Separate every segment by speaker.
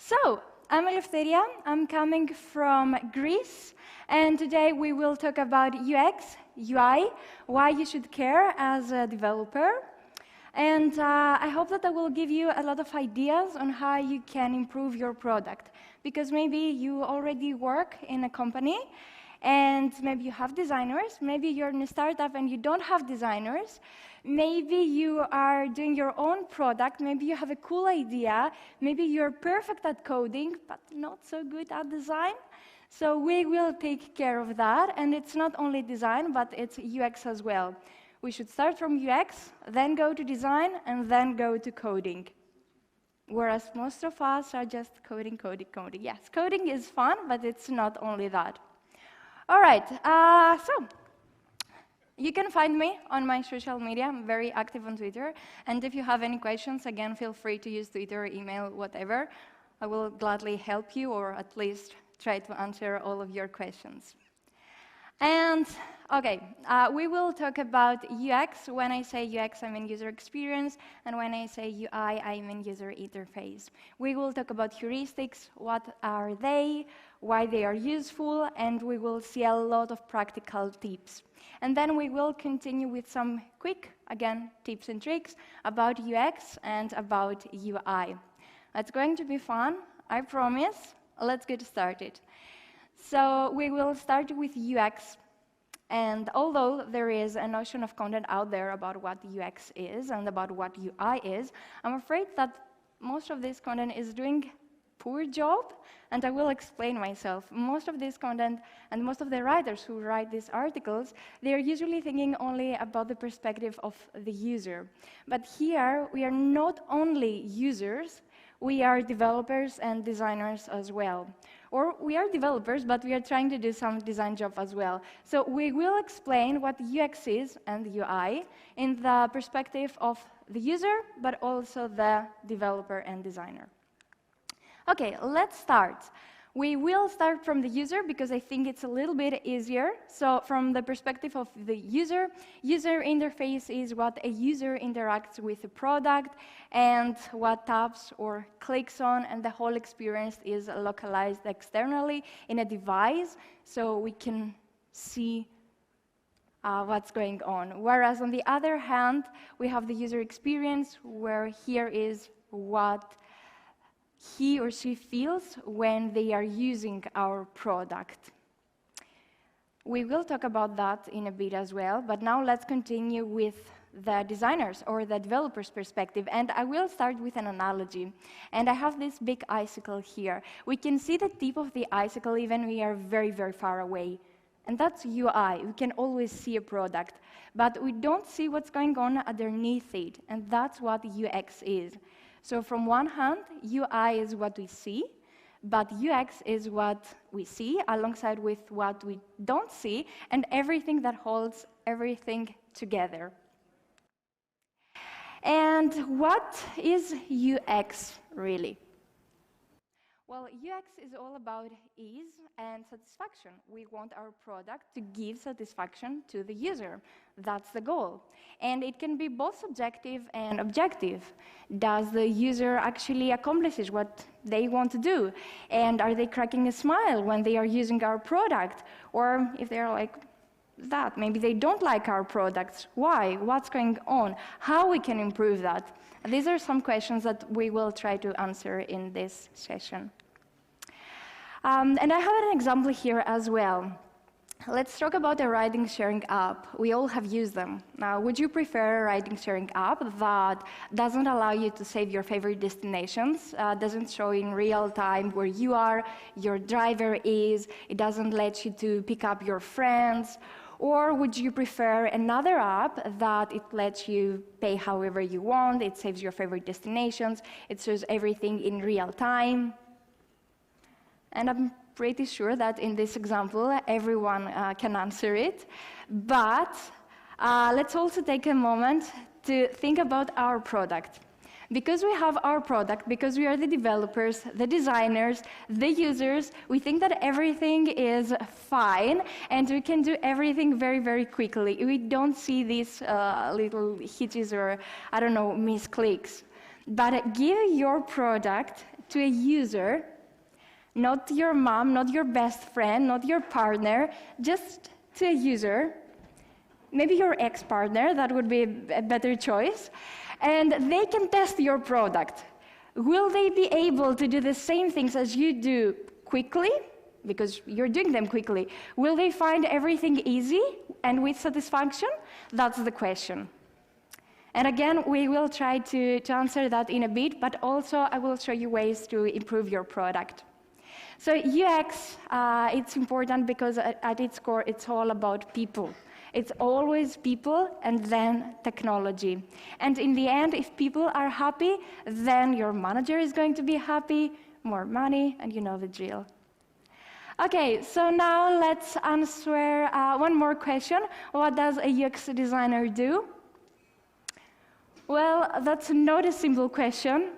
Speaker 1: So, I'm Eleftheria. I'm coming from Greece, and today we will talk about UX, UI, why you should care as a developer. And I hope that I will give you a lot of ideas on how you can improve your product. Because maybe you already work in a company, and maybe you have designers, maybe you're in a startup and you don't have designers, maybe you are doing your own product, maybe you have a cool idea, maybe you're perfect at coding, but not so good at design. So we will take care of that, and it's not only design, but it's UX as well. We should start from UX, then go to design, and then go to coding. Whereas most of us are just coding. Yes, coding is fun, but it's not only that. All right, so you can find me on my social media. I'm very active on Twitter. And if you have any questions, again, feel free to use Twitter, email, whatever. I will gladly help you, or at least try to answer all of your questions. And OK, we will talk about UX. When I say UX, I mean user experience. And when I say UI, I mean user interface. We will talk about heuristics, what are they, why they are useful, and we will see a lot of practical tips. And then we will continue with some quick, again, tips and tricks about UX and about UI. It's going to be fun, I promise. Let's get started. So we will start with UX. And although there is a notion of content out there about what UX is and about what UI is, I'm afraid that most of this content is doing poor job, and I will explain myself. Most of this content and most of the writers who write these articles, they are usually thinking only about the perspective of the user. But here, we are not only users, we are developers and designers as well. Or we are developers, but we are trying to do some design job as well. So we will explain what UX is and UI in the perspective of the user, but also the developer and designer. OK, let's start. We will start from the user because I think it's a little bit easier. So from the perspective of the user, user interface is what a user interacts with a product and what taps or clicks on, and the whole experience is localized externally in a device so we can see what's going on. Whereas on the other hand, we have the user experience, where here is what he or she feels when they are using our product. We will talk about that in a bit as well, but now let's continue with the designers or the developers' perspective, and I will start with an analogy. And I have this big icicle here. We can see the tip of the icicle even we are very, very far away. And that's UI. We can always see a product, but we don't see what's going on underneath it, and that's what UX is. So from one hand, UI is what we see, but UX is what we see alongside with what we don't see, and everything that holds everything together. And what is UX really? Well, UX is all about ease and satisfaction. We want our product to give satisfaction to the user. That's the goal. And it can be both subjective and objective. Does the user actually accomplish what they want to do? And are they cracking a smile when they are using our product? Or if they're like that, maybe they don't like our products. Why? What's going on? How we can improve that? These are some questions that we will try to answer in this session. And I have an example here as well. Let's talk about a riding-sharing app. We all have used them. Now, would you prefer a riding-sharing app that doesn't allow you to save your favorite destinations, doesn't show in real time where you are, your driver is, it doesn't let you to pick up your friends? Or would you prefer another app that it lets you pay however you want, it saves your favorite destinations, it shows everything in real time? And I'm pretty sure that in this example, everyone can answer it. But let's also take a moment to think about our product. Because we have our product, because we are the developers, the designers, the users, we think that everything is fine and we can do everything very, very quickly. We don't see these little hitches or, I don't know, misclicks. But give your product to a user, not your mom, not your best friend, not your partner, just to a user, maybe your ex-partner, that would be a better choice, and they can test your product. Will they be able to do the same things as you do quickly? Because you're doing them quickly. Will they find everything easy and with satisfaction? That's the question. And again, we will try to answer that in a bit, but also I will show you ways to improve your product. So UX, it's important because at its core, it's all about people. It's always people and then technology. And in the end, if people are happy, then your manager is going to be happy, more money, and you know the drill. Okay, so now let's answer one more question. What does a UX designer do? Well, that's not a simple question,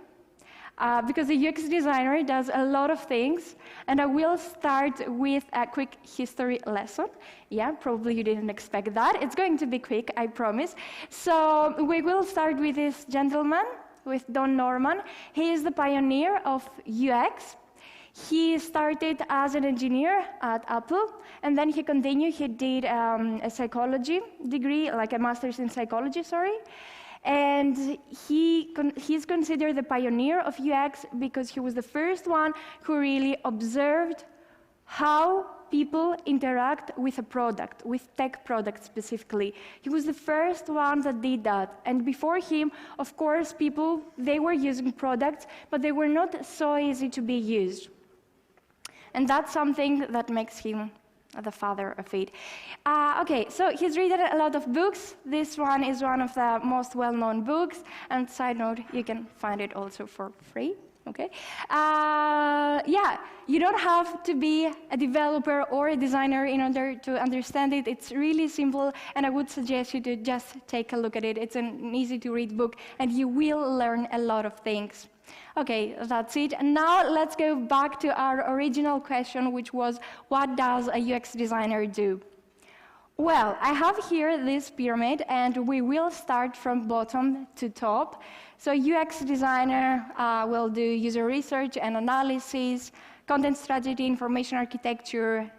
Speaker 1: because a UX designer does a lot of things, and I will start with a quick history lesson. Yeah, probably you didn't expect that. It's going to be quick, I promise. So we will start with this gentleman, with Don Norman. He is the pioneer of UX. He started as an engineer at Apple, and then he continued. He did a psychology degree, like a master's in psychology, sorry. And he's considered the pioneer of UX because he was the first one who really observed how people interact with a product, with tech products specifically. He was the first one that did that. And before him, of course, people, they were using products, but they were not so easy to be used. And that's something that makes him the father of it. Okay, so he's written a lot of books. This one is one of the most well-known books. And side note, you can find it also for free. Okay. Yeah, you don't have to be a developer or a designer in order to understand it. It's really simple, and I would suggest you to just take a look at it. It's an easy-to-read book, and you will learn a lot of things. Okay, that's it. And now let's go back to our original question, which was, what does a UX designer do? Well, I have here this pyramid, and we will start from bottom to top. So UX designer will do user research and analysis, content strategy, information architecture,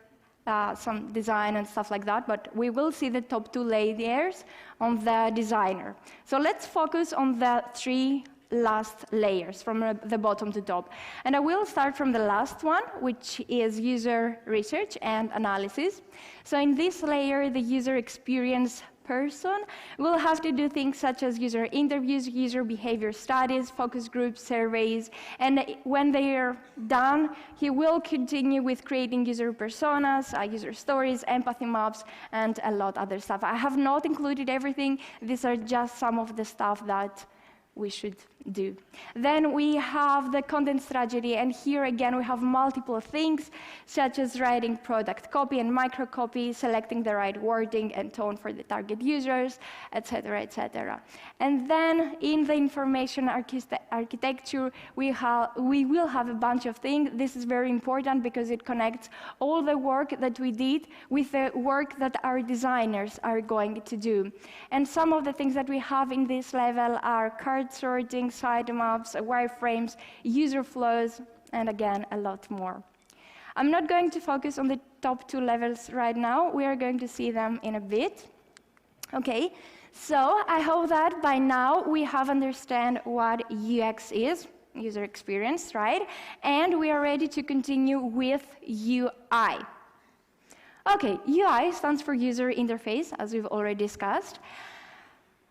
Speaker 1: some design and stuff like that, but we will see the top two layers on the designer. So let's focus on the three last layers from the bottom to top. And I will start from the last one, which is user research and analysis. So in this layer, the user experience person will have to do things such as user interviews, user behavior studies, focus groups, surveys, and when they are done, he will continue with creating user personas, user stories, empathy maps, and a lot other stuff. I have not included everything. These are just some of the stuff that we should do. Then we have the content strategy, and here again we have multiple things, such as writing product copy and micro copy, selecting the right wording and tone for the target users, etc., etc. And then in the information architecture, we will have a bunch of things. This is very important because it connects all the work that we did with the work that our designers are going to do. And some of the things that we have in this level are card sorting, sitemaps, wireframes, user flows, and again, a lot more. I'm not going to focus on the top two levels right now. We are going to see them in a bit. Okay, so I hope that by now we have understand what UX is, user experience, right? And we are ready to continue with UI. Okay, UI stands for user interface, as we've already discussed.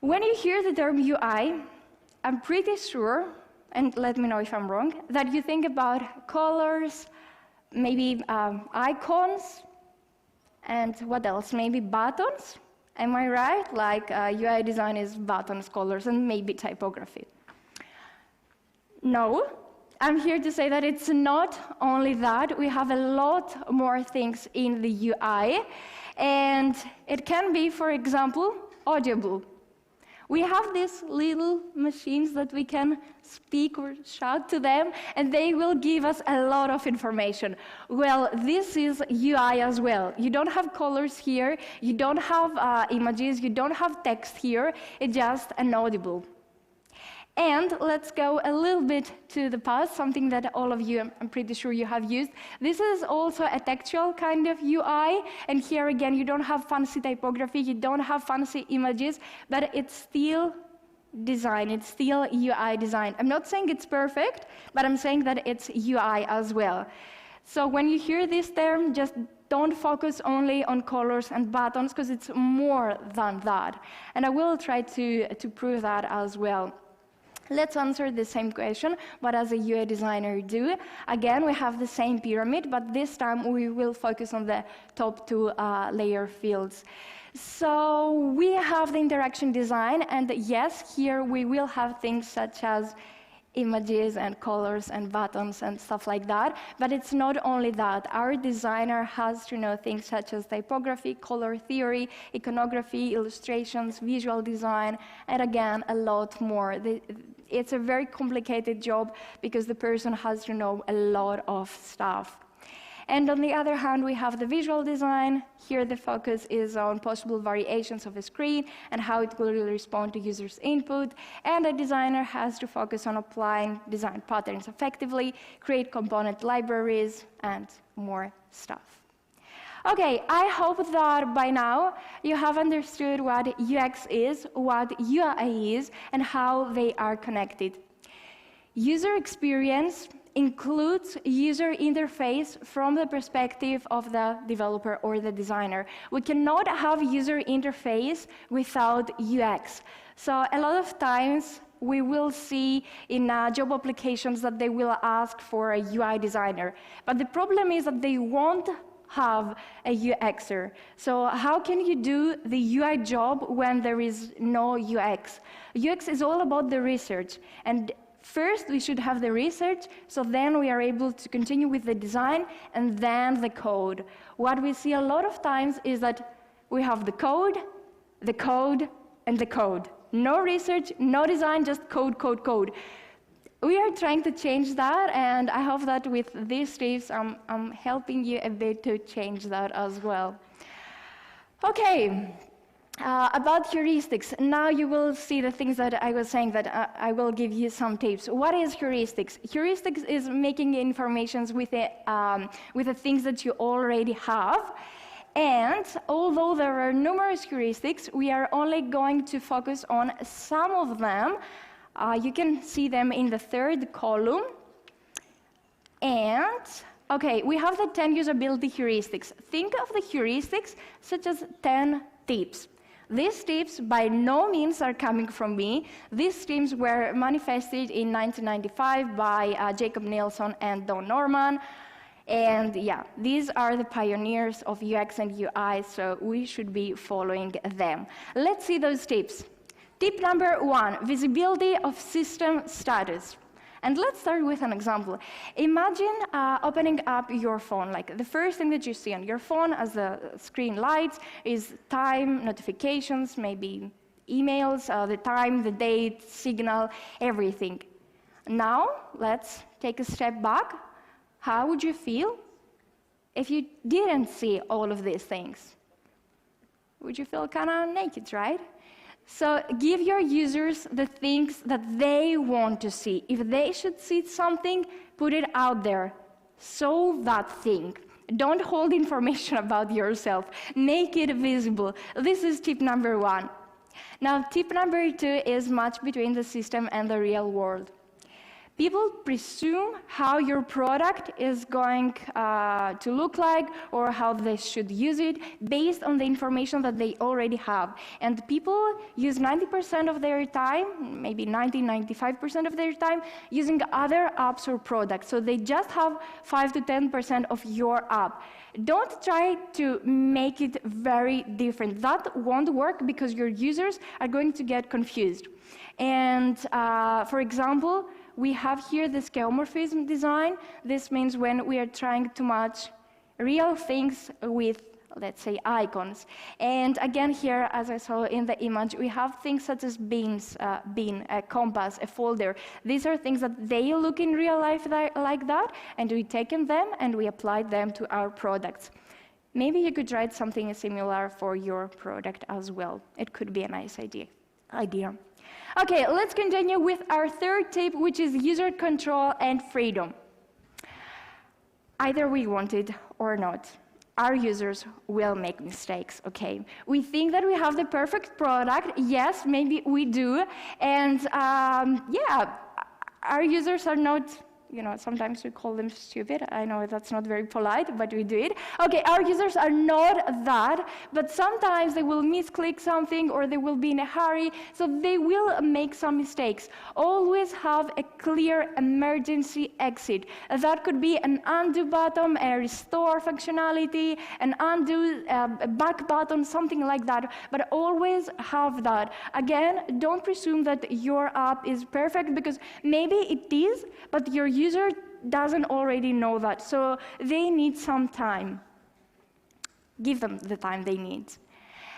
Speaker 1: When you hear the term UI, I'm pretty sure, and let me know if I'm wrong, that you think about colors, maybe icons, and what else? Maybe buttons? Am I right? Like UI design is buttons, colors, and maybe typography. No, I'm here to say that it's not only that. We have a lot more things in the UI, and it can be, for example, audible. We have these little machines that we can speak or shout to them, and they will give us a lot of information. Well, this is UI as well. You don't have colors here, you don't have images, you don't have text here, it's just an audible. And let's go a little bit to the past, something that all of you, I'm pretty sure you have used. This is also a textual kind of UI, and here again, you don't have fancy typography, you don't have fancy images, but it's still design, it's still UI design. I'm not saying it's perfect, but I'm saying that it's UI as well. So when you hear this term, just don't focus only on colors and buttons, because it's more than that. And I will try to prove that as well. Let's answer the same question. What does a UI designer do? Again, we have the same pyramid, but this time we will focus on the top two layer fields. So we have the interaction design, and yes, here we will have things such as images and colors and buttons and stuff like that, but it's not only that. Our designer has to know things such as typography, color theory, iconography, illustrations, visual design, and again, a lot more. It's a very complicated job because the person has to know a lot of stuff. And on the other hand, we have the visual design. Here the focus is on possible variations of a screen and how it will respond to users' input. And a designer has to focus on applying design patterns effectively, create component libraries, and more stuff. Okay, I hope that by now you have understood what UX is, what UI is, and how they are connected. User experience includes user interface from the perspective of the developer or the designer. We cannot have user interface without UX. So a lot of times we will see in job applications that they will ask for a UI designer. But the problem is that they won't have a UXer. So how can you do the UI job when there is no UX? UX is all about the research. And first, we should have the research, so then we are able to continue with the design and then the code. What we see a lot of times is that we have the code, and the code. No research, no design, just code, code, code. We are trying to change that, and I hope that with these tips, I'm helping you a bit to change that as well. Okay. About heuristics, now you will see the things that I was saying, that I will give you some tips. What is heuristics? Heuristics is making informations with the things that you already have. And although there are numerous heuristics, we are only going to focus on some of them. You can see them in the third column. And okay, we have the 10 usability heuristics. Think of the heuristics such as 10 tips. These tips by no means are coming from me. These tips were manifested in 1995 by Jakob, Nielson, and Don Norman. And yeah, these are the pioneers of UX and UI, so we should be following them. Let's see those tips. Tip number 1, visibility of system status. And let's start with an example. Imagine opening up your phone. Like the first thing that you see on your phone as the screen lights is time, notifications, maybe emails, the time, the date, signal, everything. Now, let's take a step back. How would you feel if you didn't see all of these things? Would you feel kind of naked, right? So give your users the things that they want to see. If they should see something, put it out there. Show that thing. Don't hold information about yourself. Make it visible. This is tip number 1. Now, tip number 2 is match between the system and the real world. People presume how your product is going to look like or how they should use it based on the information that they already have. And people use 90% of their time, maybe 95% of their time, using other apps or products. So they just have 5 to 10% of your app. Don't try to make it very different. That won't work because your users are going to get confused. And for example, we have here the skeuomorphism design. This means when we are trying to match real things with, let's say, icons. And again here, as I saw in the image, we have things such as beans, bin, a compass, a folder. These are things that they look in real life like that, and we take them and we apply them to our products. Maybe you could write something similar for your product as well. It could be a nice idea. Okay, let's continue with our third tip, which is user control and freedom. Either we want it or not, our users will make mistakes, okay? We think that we have the perfect product. Yes, maybe we do. And yeah, our users are not, you know, sometimes we call them stupid. I know that's not very polite, but we do it. Okay, our users are not that, but sometimes they will misclick something or they will be in a hurry, so they will make some mistakes. Always have a clear emergency exit. That could be an undo button, a restore functionality, an undo, a back button, something like that, but always have that. Again, don't presume that your app is perfect, because maybe it is, but your user doesn't already know that, so they need some time. Give them the time they need.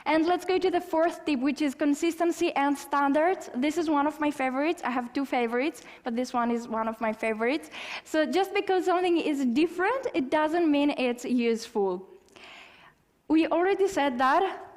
Speaker 1: And let's go to the fourth tip, which is consistency and standards. This is one of my favorites. I have two favorites, but this one is one of my favorites. So just because something is different, it doesn't mean it's useful. We already said that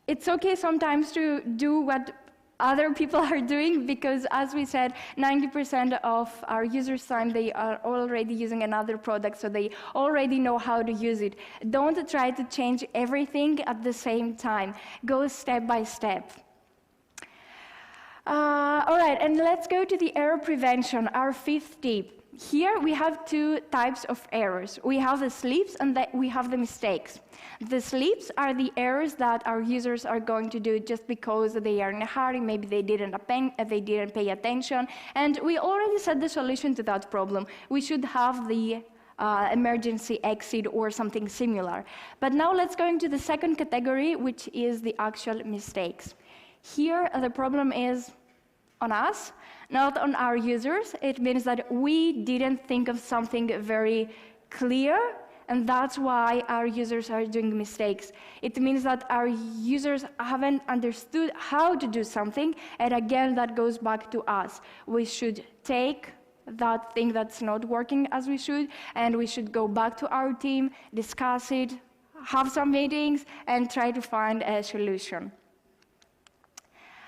Speaker 1: it's okay sometimes to do what other people are doing, because as we said, 90% of our users' time, they are already using another product, so they already know how to use it. Don't try to change everything at the same time. Go step by step. All right, and let's go to the error prevention, our fifth tip. Here we have two types of errors. We have the sleeps and we have the mistakes. The sleeps are the errors that our users are going to do just because they are in a hurry, maybe they didn't pay attention, and we already said the solution to that problem. We should have the emergency exit or something similar. But now let's go into the second category, which is the actual mistakes. Here the problem is on us, not on our users. It means that we didn't think of something very clear, and that's why our users are doing mistakes. It means that our users haven't understood how to do something, and again, that goes back to us. We should take that thing that's not working as we should, and we should go back to our team, discuss it, have some meetings, and try to find a solution.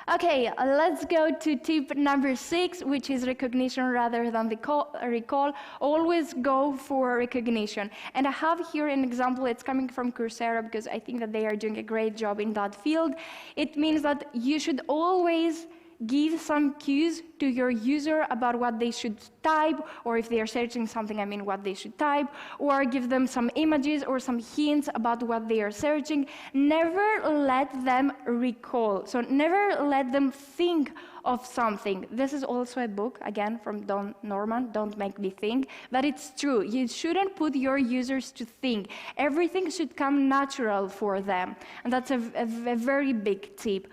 Speaker 1: Okay, let's go to tip number 6, which is recognition rather than the recall. Always go for recognition. And I have here an example. It's coming from Coursera, because I think that they are doing a great job in that field. It means that you should always give some cues to your user about what they should type, or if they are searching something, I mean what they should type, or give them some images or some hints about what they are searching. Never let them recall. So never let them think of something. This is also a book, again, from Don Norman, Don't Make Me Think, but it's true. You shouldn't put your users to think. Everything should come natural for them, and that's a very big tip.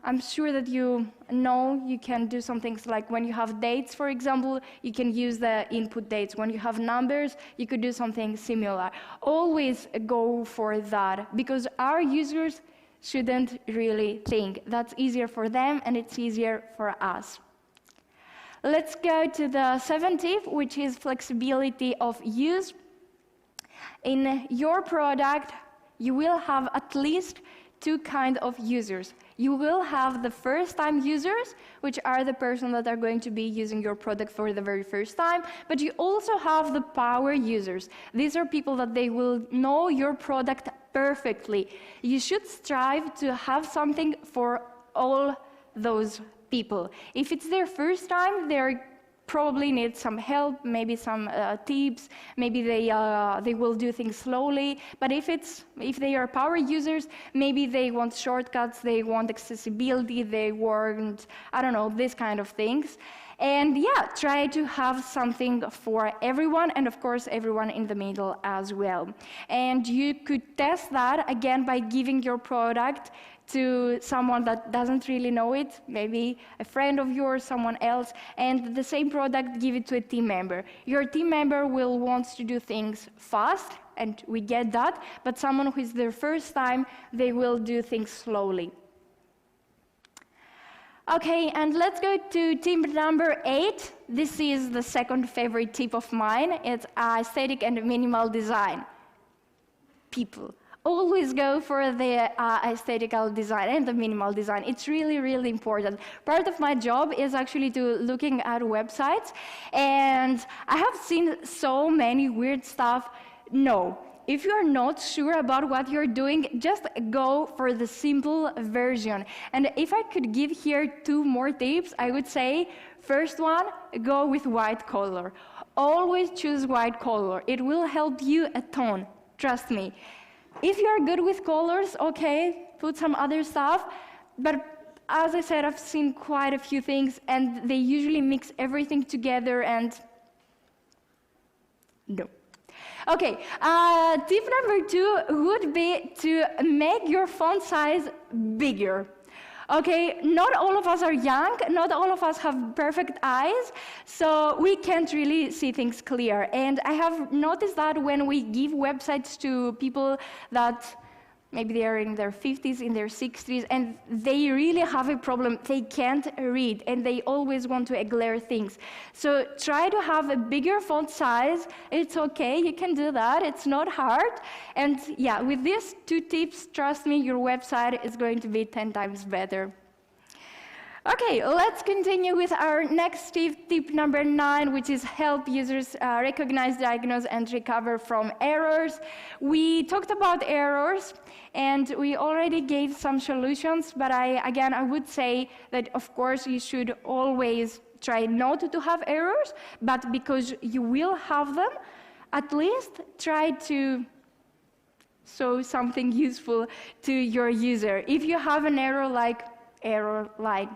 Speaker 1: I'm sure that you know you can do some things like when you have dates, for example, you can use the input dates. When you have numbers, you could do something similar. Always go for that, because our users shouldn't really think. That's easier for them, and it's easier for us. Let's go to the 7th tip, which is flexibility of use. In your product, you will have at least 2 kinds of users. You will have the first-time users, which are the person that are going to be using your product for the very first time, but you also have the power users. These are people that they will know your product perfectly. You should strive to have something for all those people. If it's their first time, they're probably need some help, maybe some tips, maybe they will do things slowly. But if they are power users, maybe they want shortcuts, they want accessibility, they want, I don't know, this kind of things. And yeah, try to have something for everyone, and of course everyone in the middle as well. And you could test that again by giving your product to someone that doesn't really know it, maybe a friend of yours, someone else, and the same product, give it to a team member. Your team member will want to do things fast, and we get that, but someone who is their first time, they will do things slowly. Okay, and let's go to tip number 8. This is the second favorite tip of mine. It's aesthetic and minimal design. People. Always go for the aesthetical design and the minimal design. It's really, really important. Part of my job is actually to looking at websites, and I have seen so many weird stuff. No, if you're not sure about what you're doing, just go for the simple version. And if I could give here 2 more tips, I would say, first one, go with white color. Always choose white color. It will help you a ton, trust me. If you're good with colors, okay, put some other stuff, but as I said, I've seen quite a few things, and they usually mix everything together, and no. Okay, tip number 2 would be to make your font size bigger. Okay, not all of us are young, not all of us have perfect eyes, so we can't really see things clear. And I have noticed that when we give websites to people that maybe they are in their 50s, in their 60s, and they really have a problem. They can't read, and they always want to glare things. So try to have a bigger font size. It's okay, you can do that. It's not hard. And yeah, with these 2 tips, trust me, your website is going to be 10 times better. Okay, let's continue with our next tip number 9, which is help users recognize, diagnose, and recover from errors. We talked about errors, and we already gave some solutions, but I would say that, of course, you should always try not to have errors, but because you will have them, at least try to show something useful to your user. If you have an error like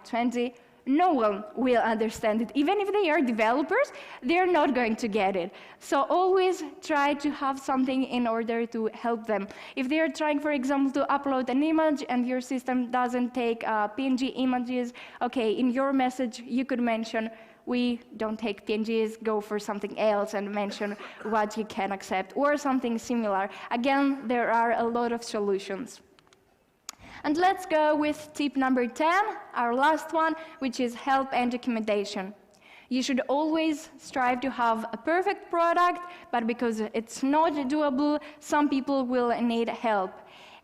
Speaker 1: 20, no one will understand it. Even if they are developers, they're not going to get it. So always try to have something in order to help them. If they are trying, for example, to upload an image and your system doesn't take PNG images, okay, in your message you could mention, we don't take PNGs, go for something else, and mention what you can accept, or something similar. Again, there are a lot of solutions. And let's go with tip number 10, our last one, which is help and documentation. You should always strive to have a perfect product, but because it's not doable, some people will need help.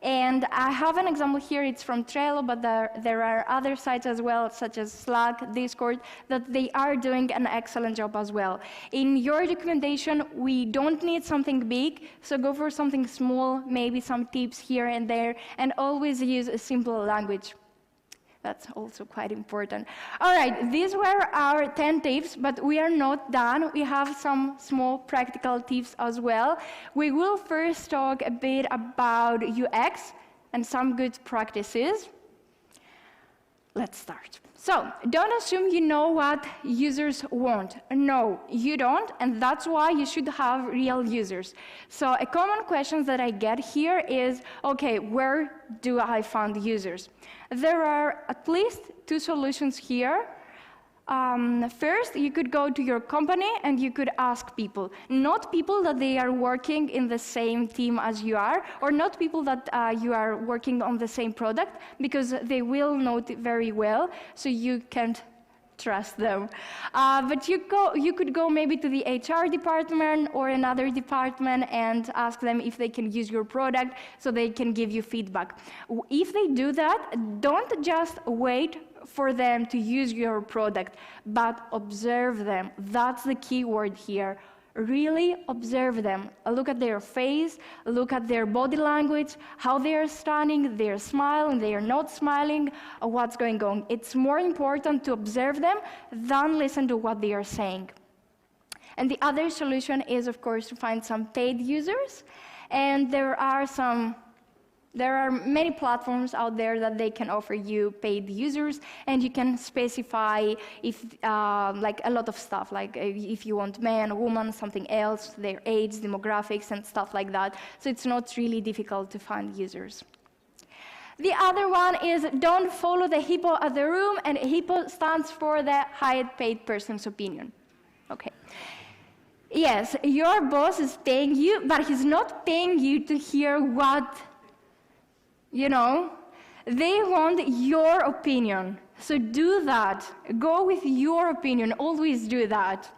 Speaker 1: And I have an example here, it's from Trello, but there are other sites as well, such as Slack, Discord, that they are doing an excellent job as well. In your documentation, we don't need something big, so go for something small, maybe some tips here and there, and always use a simple language. That's also quite important. All right, these were our 10 tips, but we are not done. We have some small practical tips as well. We will first talk a bit about UX and some good practices. Let's start. So, don't assume you know what users want. No, you don't, and that's why you should have real users. So, a common question that I get here is, okay, where do I find users? There are at least 2 solutions here. First, you could go to your company and you could ask people. Not people that they are working in the same team as you are, or not people that you are working on the same product, because they will know it very well, so you can't trust them. But you could go maybe to the HR department or another department and ask them if they can use your product so they can give you feedback. If they do that, don't just wait for them to use your product, but observe them. That's the key word here. Really observe them. Look at their face, look at their body language, how they are standing, they are smiling, they are not smiling, what's going on. It's more important to observe them than listen to what they are saying. And the other solution is, of course, to find some paid users. And there are many platforms out there that they can offer you paid users, and you can specify if, like a lot of stuff, like if you want man, woman, something else, their age, demographics, and stuff like that. So it's not really difficult to find users. The other one is don't follow the hippo at the room, and hippo stands for the highest paid person's opinion. Okay. Yes, your boss is paying you, but he's not paying you to hear what they want your opinion. So do that. Go with your opinion. Always do that.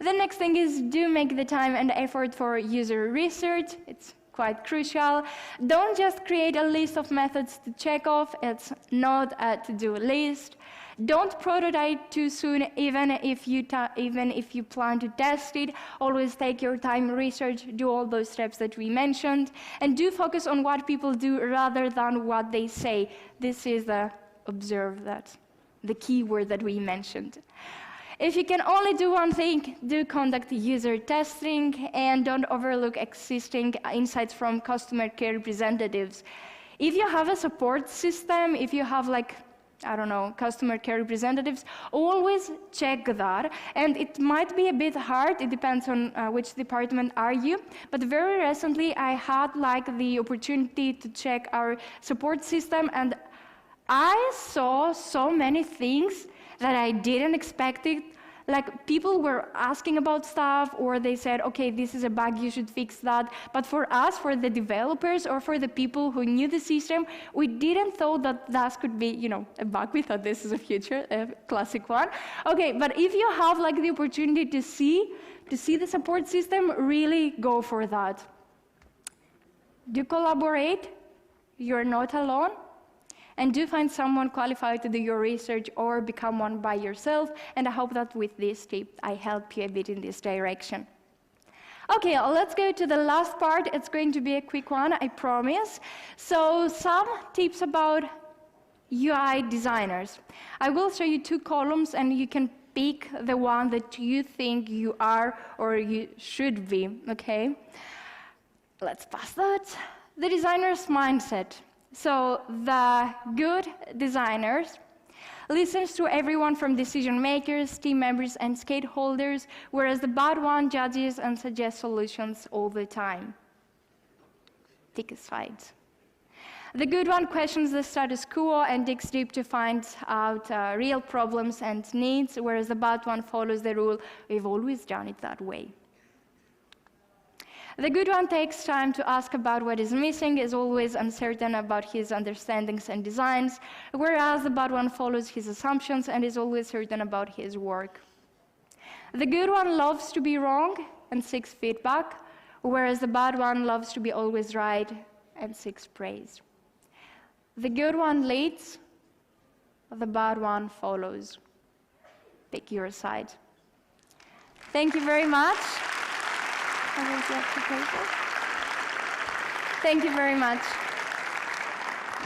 Speaker 1: The next thing is do make the time and effort for user research. It's quite crucial. Don't just create a list of methods to check off. It's not a to-do list. Don't prototype too soon, even if you plan to test it. Always take your time, research, do all those steps that we mentioned, and do focus on what people do rather than what they say. This is the key word that we mentioned. If you can only do one thing, do conduct user testing, and don't overlook existing insights from customer care representatives. If you have a support system, if you have customer care representatives, always check that. And it might be a bit hard, it depends on which department are you, but very recently I had the opportunity to check our support system, and I saw so many things that I didn't expect it. People were asking about stuff, or they said, okay, this is a bug, you should fix that. But for us, for the developers, or for the people who knew the system, we didn't thought that could be, a bug. We thought this is a classic one. Okay, but if you have the opportunity to see the support system, really go for that. Do collaborate. You're not alone. And do find someone qualified to do your research or become one by yourself. And I hope that with this tip, I help you a bit in this direction. Okay, let's go to the last part. It's going to be a quick one, I promise. So some tips about UI designers. I will show you 2 columns, and you can pick the one that you think you are or you should be, okay? Let's pass that. The designer's mindset. So the good designers listens to everyone from decision makers, team members, and stakeholders, whereas the bad one judges and suggests solutions all the time. Pick a side. The good one questions the status quo and digs deep to find out real problems and needs, whereas the bad one follows the rule, we've always done it that way. The good one takes time to ask about what is missing, is always uncertain about his understandings and designs, whereas the bad one follows his assumptions and is always certain about his work. The good one loves to be wrong and seeks feedback, whereas the bad one loves to be always right and seeks praise. The good one leads, the bad one follows. Pick your side. Thank you very much. Thank you very much.